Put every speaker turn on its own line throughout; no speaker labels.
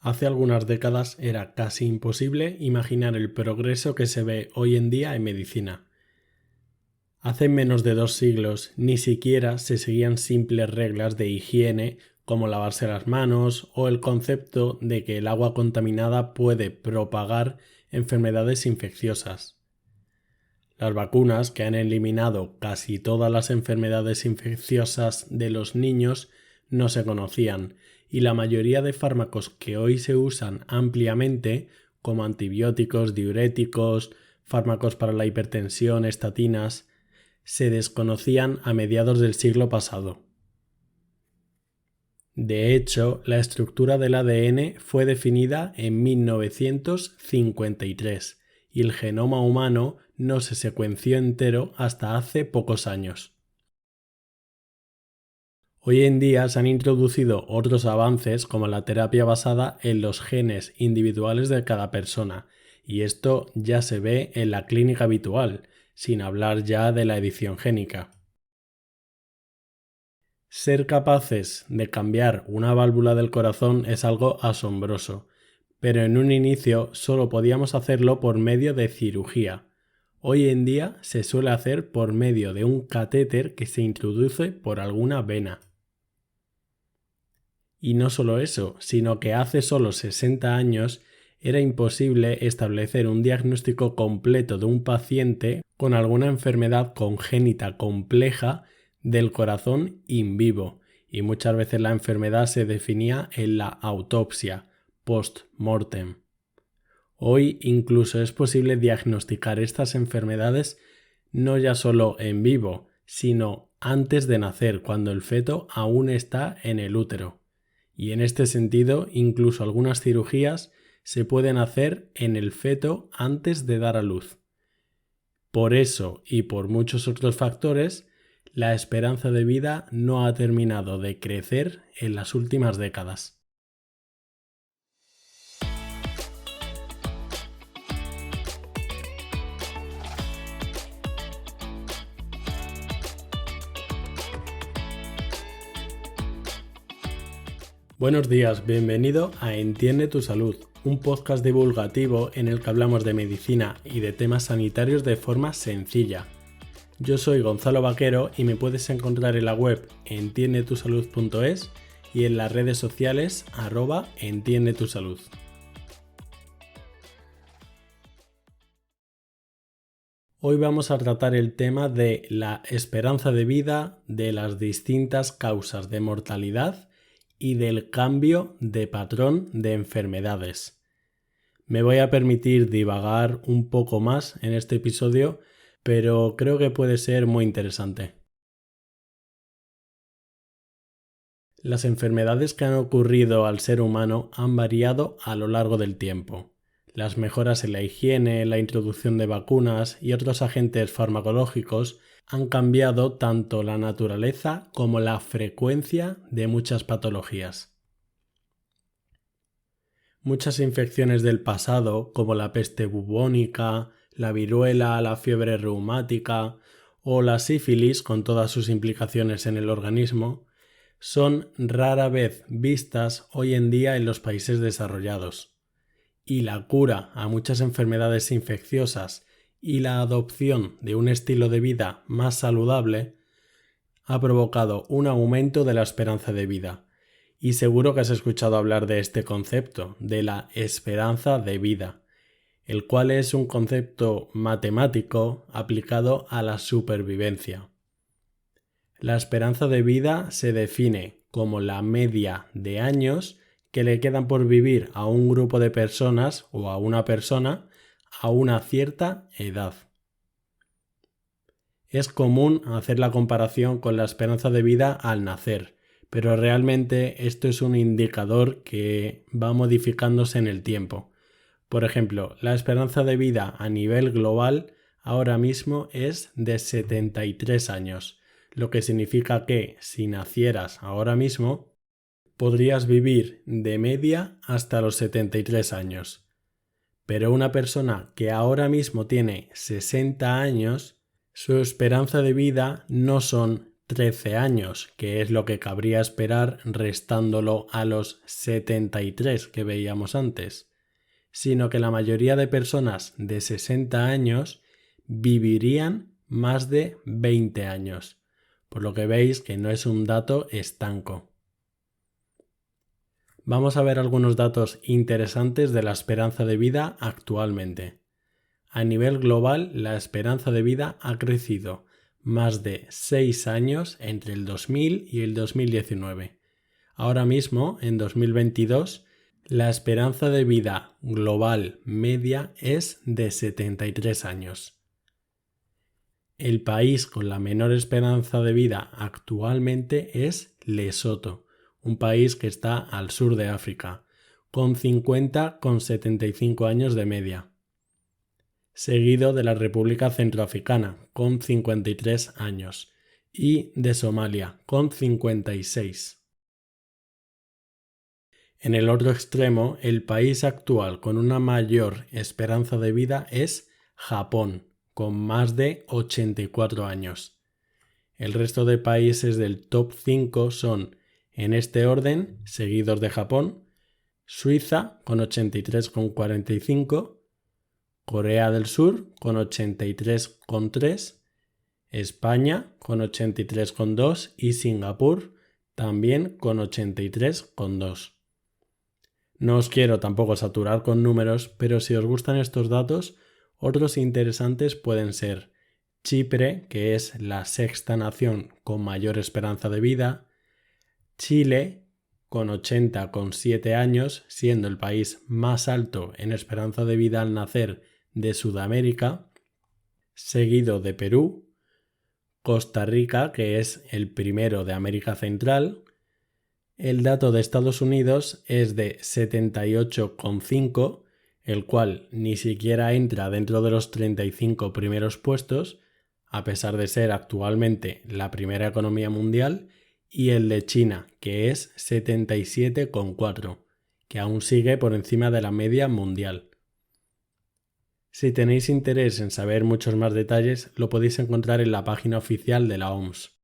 Hace algunas décadas era casi imposible imaginar el progreso que se ve hoy en día en medicina. Hace menos de 2 siglos ni siquiera se seguían simples reglas de higiene como lavarse las manos o el concepto de que el agua contaminada puede propagar enfermedades infecciosas. Las vacunas, que han eliminado casi todas las enfermedades infecciosas de los niños, no se conocían, y la mayoría de fármacos que hoy se usan ampliamente, como antibióticos, diuréticos, fármacos para la hipertensión, estatinas, se desconocían a mediados del siglo pasado. De hecho, la estructura del ADN fue definida en 1953 y el genoma humano no se secuenció entero hasta hace pocos años. Hoy en día se han introducido otros avances como la terapia basada en los genes individuales de cada persona, y esto ya se ve en la clínica habitual, sin hablar ya de la edición génica. Ser capaces de cambiar una válvula del corazón es algo asombroso, pero en un inicio solo podíamos hacerlo por medio de cirugía. Hoy en día se suele hacer por medio de un catéter que se introduce por alguna vena. Y no solo eso, sino que hace solo 60 años era imposible establecer un diagnóstico completo de un paciente con alguna enfermedad congénita compleja del corazón in vivo, y muchas veces la enfermedad se definía en la autopsia, post-mortem. Hoy incluso es posible diagnosticar estas enfermedades no ya solo en vivo, sino antes de nacer, cuando el feto aún está en el útero. Y en este sentido, incluso algunas cirugías se pueden hacer en el feto antes de dar a luz. Por eso y por muchos otros factores, la esperanza de vida no ha terminado de crecer en las últimas décadas. Buenos días, bienvenido a Entiende tu Salud, un podcast divulgativo en el que hablamos de medicina y de temas sanitarios de forma sencilla. Yo soy Gonzalo Vaquero y me puedes encontrar en la web entiendetusalud.es y en las redes sociales @entiendetusalud. Hoy vamos a tratar el tema de la esperanza de vida, de las distintas causas de mortalidad y del cambio de patrón de enfermedades. Me voy a permitir divagar un poco más en este episodio, pero creo que puede ser muy interesante. Las enfermedades que han ocurrido al ser humano han variado a lo largo del tiempo. Las mejoras en la higiene, la introducción de vacunas y otros agentes farmacológicos han cambiado tanto la naturaleza como la frecuencia de muchas patologías. Muchas infecciones del pasado, como la peste bubónica, la viruela, la fiebre reumática o la sífilis con todas sus implicaciones en el organismo, son rara vez vistas hoy en día en los países desarrollados. Y la cura a muchas enfermedades infecciosas y la adopción de un estilo de vida más saludable ha provocado un aumento de la esperanza de vida. Y seguro que has escuchado hablar de este concepto, de la esperanza de vida, el cual es un concepto matemático aplicado a la supervivencia. La esperanza de vida se define como la media de años que le quedan por vivir a un grupo de personas o a una persona a una cierta edad. Es común hacer la comparación con la esperanza de vida al nacer, pero realmente esto es un indicador que va modificándose en el tiempo. Por ejemplo, la esperanza de vida a nivel global ahora mismo es de 73 años, lo que significa que si nacieras ahora mismo, podrías vivir de media hasta los 73 años. Pero una persona que ahora mismo tiene 60 años, su esperanza de vida no son 13 años, que es lo que cabría esperar restándolo a los 73 que veíamos antes, sino que la mayoría de personas de 60 años vivirían más de 20 años, por lo que veis que no es un dato estanco. Vamos a ver algunos datos interesantes de la esperanza de vida actualmente. A nivel global, la esperanza de vida ha crecido más de 6 años entre el 2000 y el 2019. Ahora mismo, en 2022, la esperanza de vida global media es de 73 años. El país con la menor esperanza de vida actualmente es Lesoto, un país que está al sur de África, con 50,75 años de media, seguido de la República Centroafricana, con 53 años, y de Somalia, con 56. En el otro extremo, el país actual con una mayor esperanza de vida es Japón, con más de 84 años. El resto de países del top 5 son, en este orden, seguidos de Japón, Suiza con 83,45, Corea del Sur con 83,3, España con 83,2 y Singapur también con 83,2. No os quiero tampoco saturar con números, pero si os gustan estos datos, otros interesantes pueden ser Chipre, que es la sexta nación con mayor esperanza de vida, Chile, con 80,7 años, siendo el país más alto en esperanza de vida al nacer de Sudamérica, seguido de Perú, Costa Rica, que es el primero de América Central. El dato de Estados Unidos es de 78,5, el cual ni siquiera entra dentro de los 35 primeros puestos, a pesar de ser actualmente la primera economía mundial, y el de China, que es 77,4, que aún sigue por encima de la media mundial. Si tenéis interés en saber muchos más detalles, lo podéis encontrar en la página oficial de la OMS.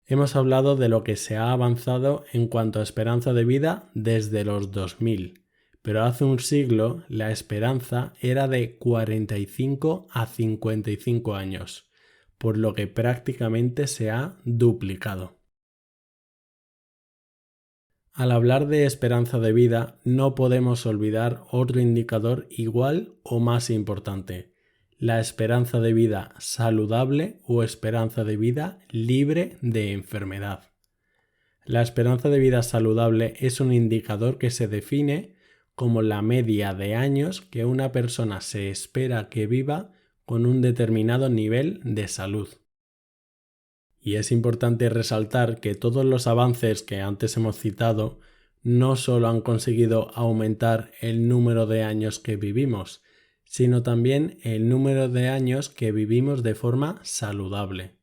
Hemos hablado de lo que se ha avanzado en cuanto a esperanza de vida desde los 2000, pero hace un siglo la esperanza era de 45 a 55 años, por lo que prácticamente se ha duplicado. Al hablar de esperanza de vida, no podemos olvidar otro indicador igual o más importante: la esperanza de vida saludable o esperanza de vida libre de enfermedad. La esperanza de vida saludable es un indicador que se define como la media de años que una persona se espera que viva con un determinado nivel de salud. Y es importante resaltar que todos los avances que antes hemos citado no solo han conseguido aumentar el número de años que vivimos, sino también el número de años que vivimos de forma saludable.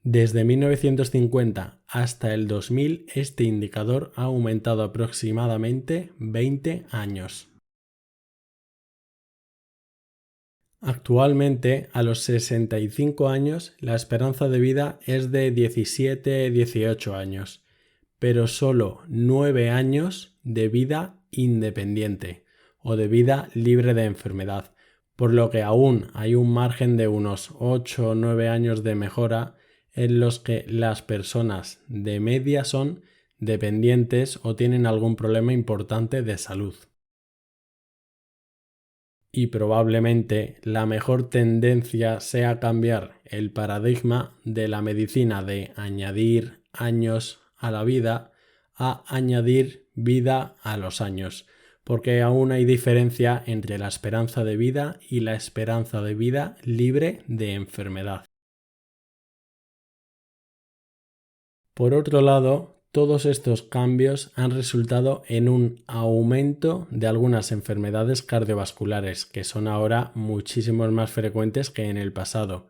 Desde 1950 hasta el 2000, este indicador ha aumentado aproximadamente 20 años. Actualmente, a los 65 años, la esperanza de vida es de 17-18 años, pero solo 9 años de vida independiente o de vida libre de enfermedad, por lo que aún hay un margen de unos 8 o 9 años de mejora en los que las personas de media son dependientes o tienen algún problema importante de salud. Y probablemente la mejor tendencia sea cambiar el paradigma de la medicina de añadir años a la vida a añadir vida a los años, porque aún hay diferencia entre la esperanza de vida y la esperanza de vida libre de enfermedad. Por otro lado, todos estos cambios han resultado en un aumento de algunas enfermedades cardiovasculares, que son ahora muchísimo más frecuentes que en el pasado.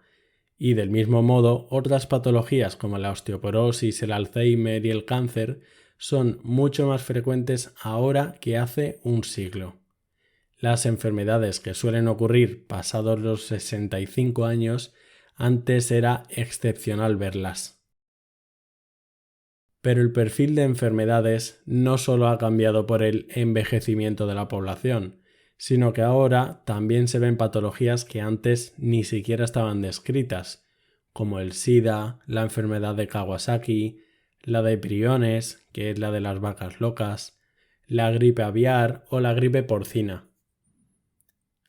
Y del mismo modo, otras patologías como la osteoporosis, el Alzheimer y el cáncer son mucho más frecuentes ahora que hace un siglo. Las enfermedades que suelen ocurrir pasados los 65 años antes era excepcional verlas. Pero el perfil de enfermedades no solo ha cambiado por el envejecimiento de la población, sino que ahora también se ven patologías que antes ni siquiera estaban descritas, como el SIDA, la enfermedad de Kawasaki, la de priones, que es la de las vacas locas, la gripe aviar o la gripe porcina.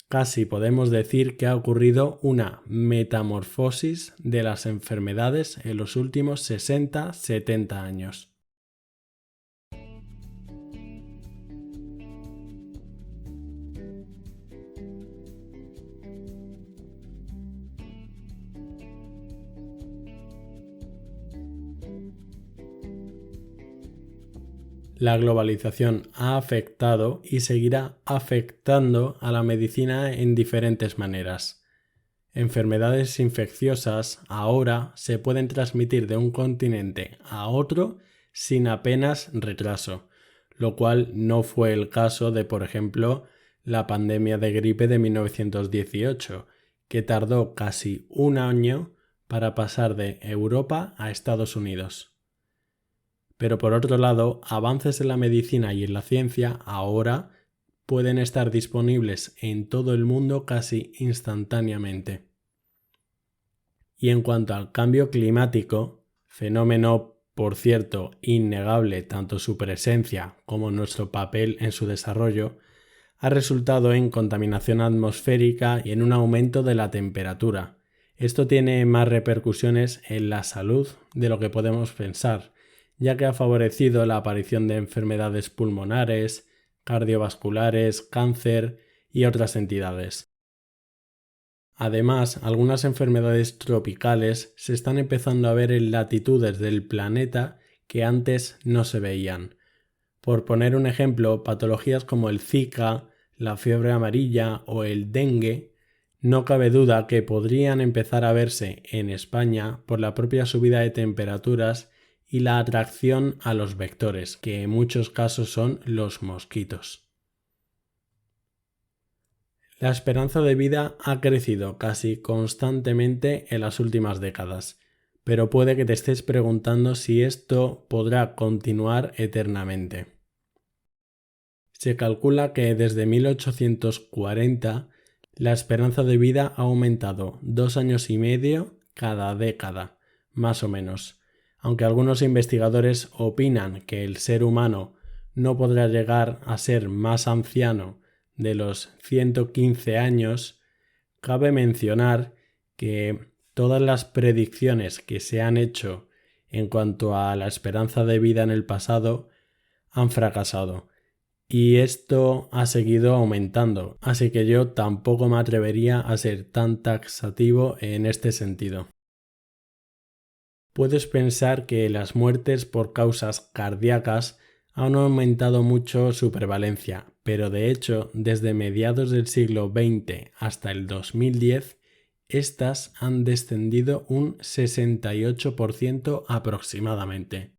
Casi podemos decir que ha ocurrido una metamorfosis de las enfermedades en los últimos 60-70 años. La globalización ha afectado y seguirá afectando a la medicina en diferentes maneras. Enfermedades infecciosas ahora se pueden transmitir de un continente a otro sin apenas retraso, lo cual no fue el caso de, por ejemplo, la pandemia de gripe de 1918, que tardó casi un año para pasar de Europa a Estados Unidos. Pero por otro lado, avances en la medicina y en la ciencia ahora pueden estar disponibles en todo el mundo casi instantáneamente. Y en cuanto al cambio climático, fenómeno, por cierto, innegable tanto su presencia como nuestro papel en su desarrollo, ha resultado en contaminación atmosférica y en un aumento de la temperatura. Esto tiene más repercusiones en la salud de lo que podemos pensar, ya que ha favorecido la aparición de enfermedades pulmonares, cardiovasculares, cáncer y otras entidades. Además, algunas enfermedades tropicales se están empezando a ver en latitudes del planeta que antes no se veían. Por poner un ejemplo, patologías como el Zika, la fiebre amarilla o el dengue, no cabe duda que podrían empezar a verse en España por la propia subida de temperaturas y la atracción a los vectores, que en muchos casos son los mosquitos. La esperanza de vida ha crecido casi constantemente en las últimas décadas, pero puede que te estés preguntando si esto podrá continuar eternamente. Se calcula que desde 1840 la esperanza de vida ha aumentado 2 años y medio cada década, más o menos, aunque algunos investigadores opinan que el ser humano no podrá llegar a ser más anciano de los 115 años, cabe mencionar que todas las predicciones que se han hecho en cuanto a la esperanza de vida en el pasado han fracasado. Y esto ha seguido aumentando, así que yo tampoco me atrevería a ser tan taxativo en este sentido. Puedes pensar que las muertes por causas cardíacas han aumentado mucho su prevalencia, pero de hecho, desde mediados del siglo XX hasta el 2010, estas han descendido un 68% aproximadamente.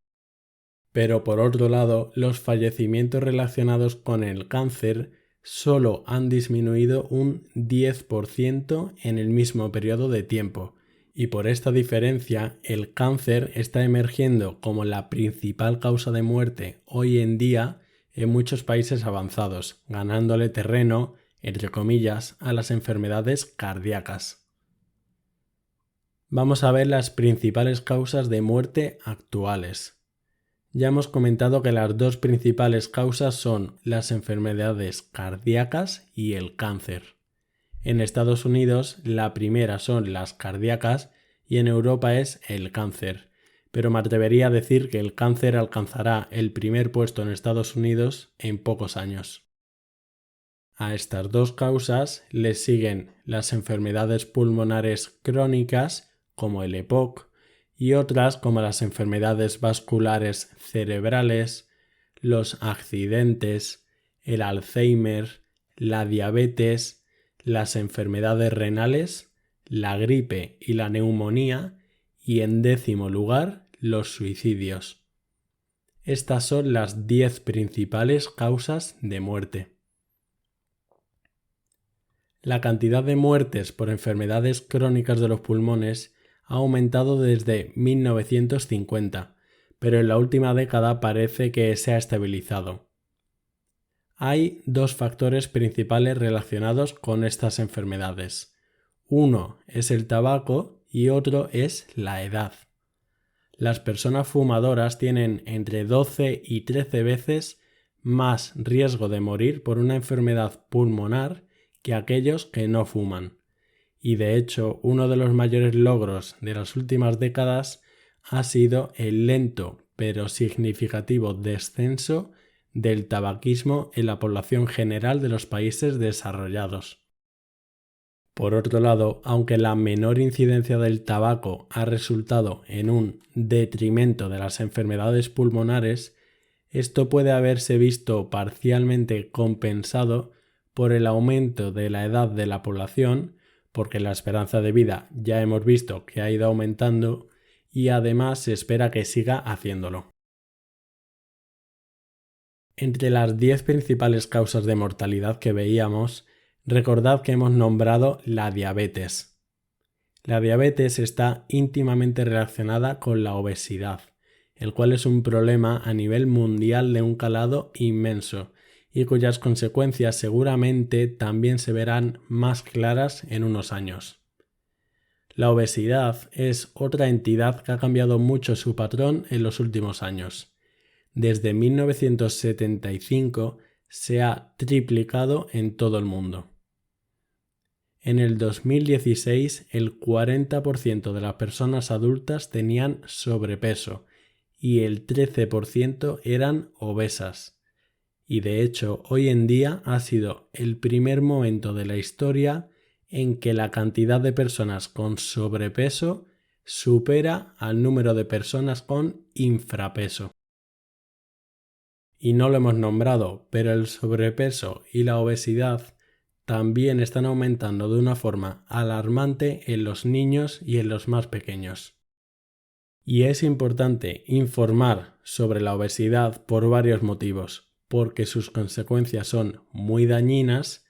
Pero por otro lado, los fallecimientos relacionados con el cáncer solo han disminuido un 10% en el mismo periodo de tiempo, y por esta diferencia el cáncer está emergiendo como la principal causa de muerte hoy en día en muchos países avanzados, ganándole terreno, entre comillas, a las enfermedades cardíacas. Vamos a ver las principales causas de muerte actuales. Ya hemos comentado que las dos principales causas son las enfermedades cardíacas y el cáncer. En Estados Unidos la primera son las cardíacas y en Europa es el cáncer, pero me atrevería a decir que el cáncer alcanzará el primer puesto en Estados Unidos en pocos años. A estas dos causas les siguen las enfermedades pulmonares crónicas como el EPOC, y otras como las enfermedades vasculares cerebrales, los accidentes, el Alzheimer, la diabetes, las enfermedades renales, la gripe y la neumonía y en 10º lugar los suicidios. Estas son las 10 principales causas de muerte. La cantidad de muertes por enfermedades crónicas de los pulmones ha aumentado desde 1950, pero en la última década parece que se ha estabilizado. Hay dos factores principales relacionados con estas enfermedades. Uno es el tabaco y otro es la edad. Las personas fumadoras tienen entre 12 y 13 veces más riesgo de morir por una enfermedad pulmonar que aquellos que no fuman. Y de hecho, uno de los mayores logros de las últimas décadas ha sido el lento pero significativo descenso del tabaquismo en la población general de los países desarrollados. Por otro lado, aunque la menor incidencia del tabaco ha resultado en un detrimento de las enfermedades pulmonares, esto puede haberse visto parcialmente compensado por el aumento de la edad de la población, porque la esperanza de vida ya hemos visto que ha ido aumentando y además se espera que siga haciéndolo. Entre las 10 principales causas de mortalidad que veíamos, recordad que hemos nombrado la diabetes. La diabetes está íntimamente relacionada con la obesidad, el cual es un problema a nivel mundial de un calado inmenso y cuyas consecuencias seguramente también se verán más claras en unos años. La obesidad es otra entidad que ha cambiado mucho su patrón en los últimos años. Desde 1975 se ha triplicado en todo el mundo. En el 2016 el 40% de las personas adultas tenían sobrepeso y el 13% eran obesas. Y de hecho hoy en día ha sido el primer momento de la historia en que la cantidad de personas con sobrepeso supera al número de personas con infrapeso. Y no lo hemos nombrado, pero el sobrepeso y la obesidad también están aumentando de una forma alarmante en los niños y en los más pequeños. Y es importante informar sobre la obesidad por varios motivos, porque sus consecuencias son muy dañinas,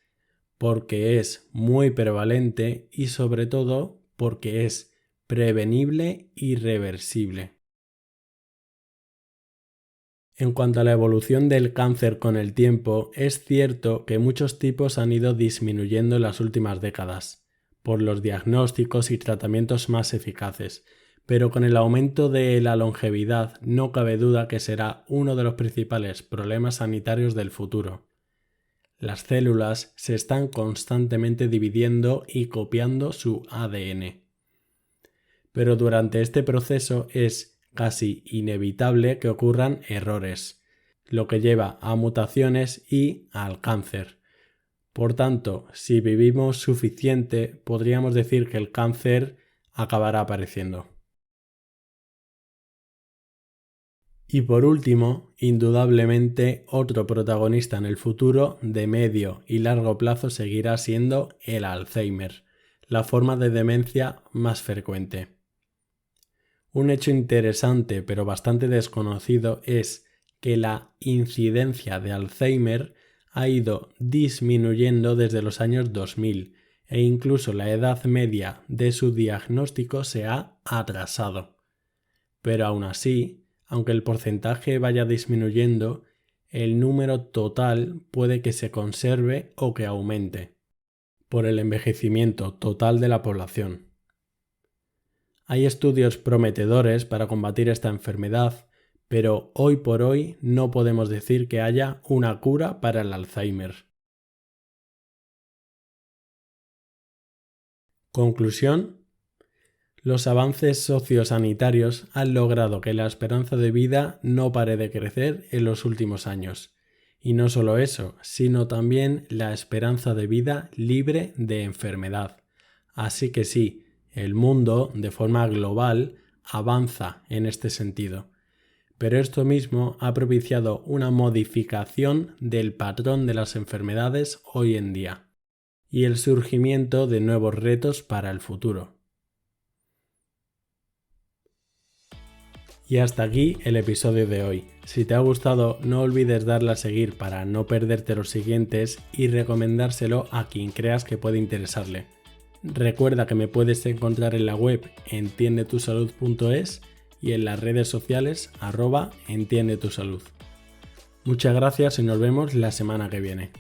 porque es muy prevalente y sobre todo porque es prevenible y reversible. En cuanto a la evolución del cáncer con el tiempo, es cierto que muchos tipos han ido disminuyendo en las últimas décadas, por los diagnósticos y tratamientos más eficaces, pero con el aumento de la longevidad no cabe duda que será uno de los principales problemas sanitarios del futuro. Las células se están constantemente dividiendo y copiando su ADN. Pero durante este proceso es casi inevitable que ocurran errores, lo que lleva a mutaciones y al cáncer. Por tanto, si vivimos suficiente, podríamos decir que el cáncer acabará apareciendo. Y por último, indudablemente, otro protagonista en el futuro de medio y largo plazo seguirá siendo el Alzheimer, la forma de demencia más frecuente. Un hecho interesante pero bastante desconocido es que la incidencia de Alzheimer ha ido disminuyendo desde los años 2000 e incluso la edad media de su diagnóstico se ha atrasado. Pero aún así, aunque el porcentaje vaya disminuyendo, el número total puede que se conserve o que aumente, por el envejecimiento total de la población. Hay estudios prometedores para combatir esta enfermedad, pero hoy por hoy no podemos decir que haya una cura para el Alzheimer. Conclusión: los avances sociosanitarios han logrado que la esperanza de vida no pare de crecer en los últimos años. Y no solo eso, sino también la esperanza de vida libre de enfermedad. Así que sí, el mundo, de forma global, avanza en este sentido. Pero esto mismo ha propiciado una modificación del patrón de las enfermedades hoy en día y el surgimiento de nuevos retos para el futuro. Y hasta aquí el episodio de hoy. Si te ha gustado, no olvides darle a seguir para no perderte los siguientes y recomendárselo a quien creas que puede interesarle. Recuerda que me puedes encontrar en la web entiendetusalud.es y en las redes sociales @entiendetusalud. Muchas gracias y nos vemos la semana que viene.